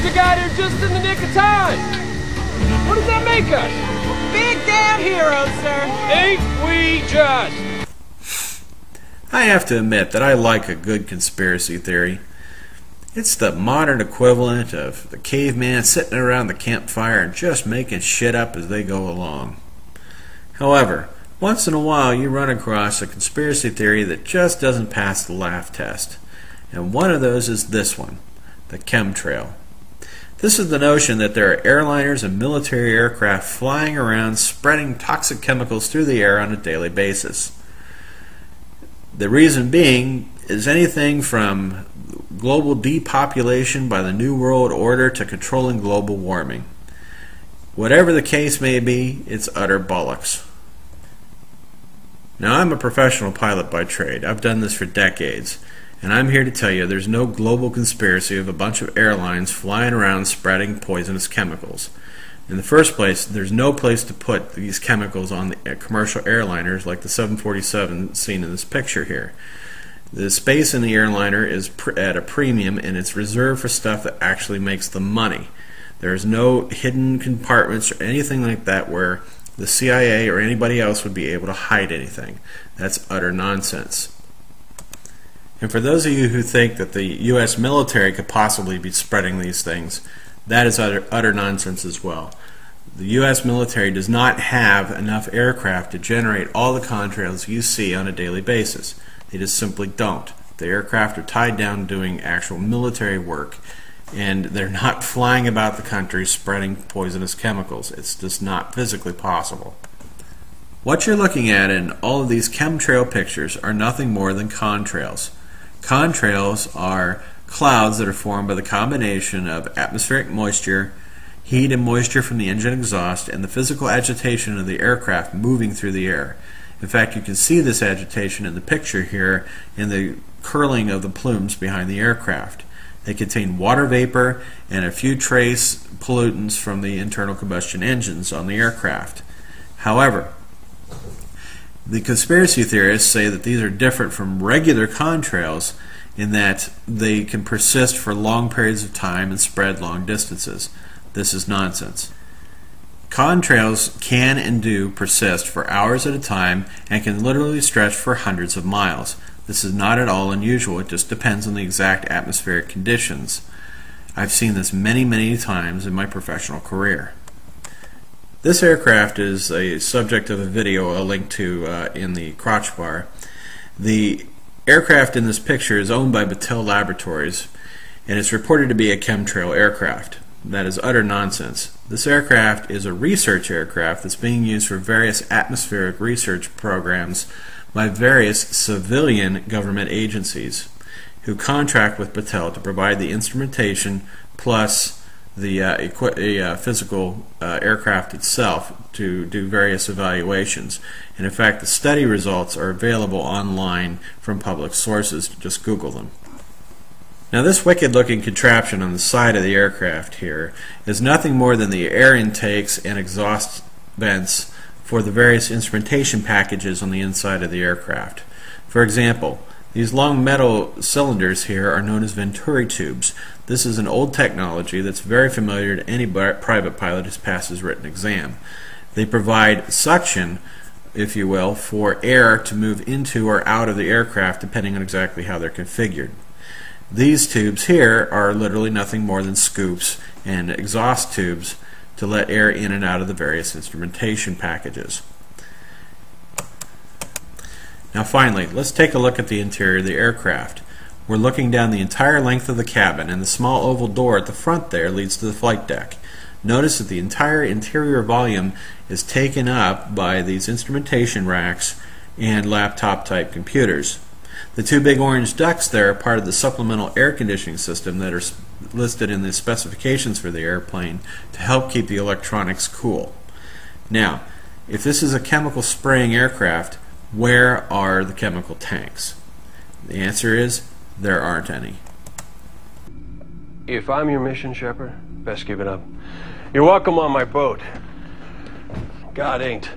We got here just in the nick of time. What does that make us? Big damn heroes, sir. Ain't we just? I have to admit that I like a good conspiracy theory. It's the modern equivalent of the caveman sitting around the campfire and just making shit up as they go along. However, once in a while you run across a conspiracy theory that just doesn't pass the laugh test. And one of those is this one, the chemtrail. This is the notion that there are airliners and military aircraft flying around spreading toxic chemicals through the air on a daily basis. The reason being is anything from global depopulation by the New World Order to controlling global warming. Whatever the case may be, it's utter bollocks. Now, I'm a professional pilot by trade. I've done this for decades, and I'm here to tell you there's no global conspiracy of a bunch of airlines flying around spreading poisonous chemicals. In the first place, there's no place to put these chemicals on the commercial airliners like the 747 seen in this picture here. The space in the airliner is at a premium, and it's reserved for stuff that actually makes the money. There's no hidden compartments or anything like that where the CIA or anybody else would be able to hide anything. That's utter nonsense. And for those of you who think that the U.S. military could possibly be spreading these things, that is utter nonsense as well. The U.S. military does not have enough aircraft to generate all the contrails you see on a daily basis. They just simply don't. The aircraft are tied down doing actual military work, and they're not flying about the country spreading poisonous chemicals. It's just not physically possible. What you're looking at in all of these chemtrail pictures are nothing more than contrails. Contrails are clouds that are formed by the combination of atmospheric moisture, heat and moisture from the engine exhaust, and the physical agitation of the aircraft moving through the air. In fact, you can see this agitation in the picture here in the curling of the plumes behind the aircraft. They contain water vapor and a few trace pollutants from the internal combustion engines on the aircraft. However, the conspiracy theorists say that these are different from regular contrails in that they can persist for long periods of time and spread long distances. This is nonsense. Contrails can and do persist for hours at a time and can literally stretch for hundreds of miles. This is not at all unusual. It just depends on the exact atmospheric conditions. I've seen this many times in my professional career. This aircraft is a subject of a video I'll link to in the crotch bar. The aircraft in this picture is owned by Battelle Laboratories, and it's reported to be a chemtrail aircraft. That is utter nonsense. This aircraft is a research aircraft that's being used for various atmospheric research programs by various civilian government agencies who contract with Battelle to provide the instrumentation plus the physical aircraft itself to do various evaluations. And in fact, the study results are available online from public sources. Just Google them. Now, this wicked-looking contraption on the side of the aircraft here is nothing more than the air intakes and exhaust vents for the various instrumentation packages on the inside of the aircraft. For example, these long metal cylinders here are known as Venturi tubes. This is an old technology that's very familiar to any private pilot who's passed his written exam. They provide suction, if you will, for air to move into or out of the aircraft depending on exactly how they're configured. These tubes here are literally nothing more than scoops and exhaust tubes to let air in and out of the various instrumentation packages. Now finally, let's take a look at the interior of the aircraft. We're looking down the entire length of the cabin, and the small oval door at the front there leads to the flight deck. Notice that the entire interior volume is taken up by these instrumentation racks and laptop type computers. The two big orange ducts there are part of the supplemental air conditioning system that are listed in the specifications for the airplane to help keep the electronics cool. Now, if this is a chemical spraying aircraft, where are the chemical tanks? The answer is there aren't any. If I'm your mission, Shepard, best give it up. You're welcome on my boat. God ain't.